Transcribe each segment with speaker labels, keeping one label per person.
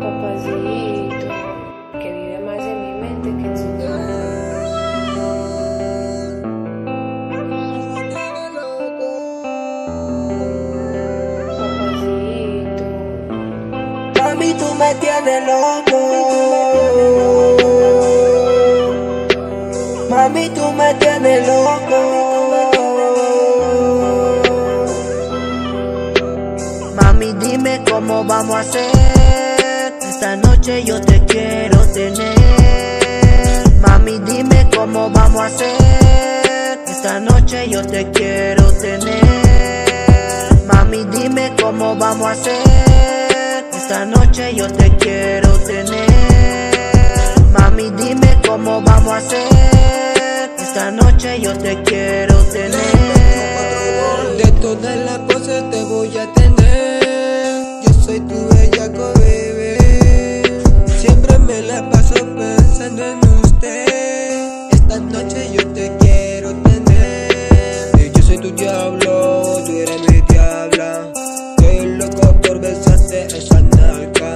Speaker 1: papacito, que vive más en mi mente que en su papacito.
Speaker 2: Mami, tú me tienes loco. Mami, tú me tienes loco. Mami, dime cómo vamos a hacer. Esta noche yo te quiero tener. Mami, dime cómo vamos a hacer. Esta noche yo te quiero tener. Mami, dime cómo vamos a hacer. Esta noche yo te quiero tener. Mami, dime cómo vamos a hacer. Esta noche yo te quiero tener.
Speaker 3: De todas las cosas te voy a tener. Yo soy tu bellaco, bebé. Siempre me la paso pensando en usted. Esta noche yo te quiero tener. Yo soy tu diablo, tú eres mi diabla. Estoy loco por besarte esa nalga.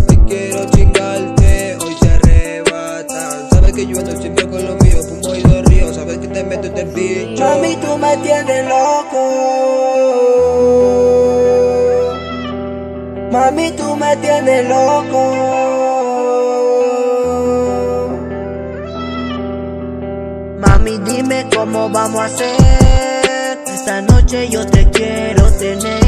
Speaker 3: Hoy quiero chingarte, hoy se arrebata. Sabes que yo ando siempre con lo mío, fumo y de río. Sabes que te meto del bicho.
Speaker 2: Mami, tú me tienes loco. Mami, tú me tienes loco. Mami, dime cómo vamos a hacer. Esta noche yo te quiero tener.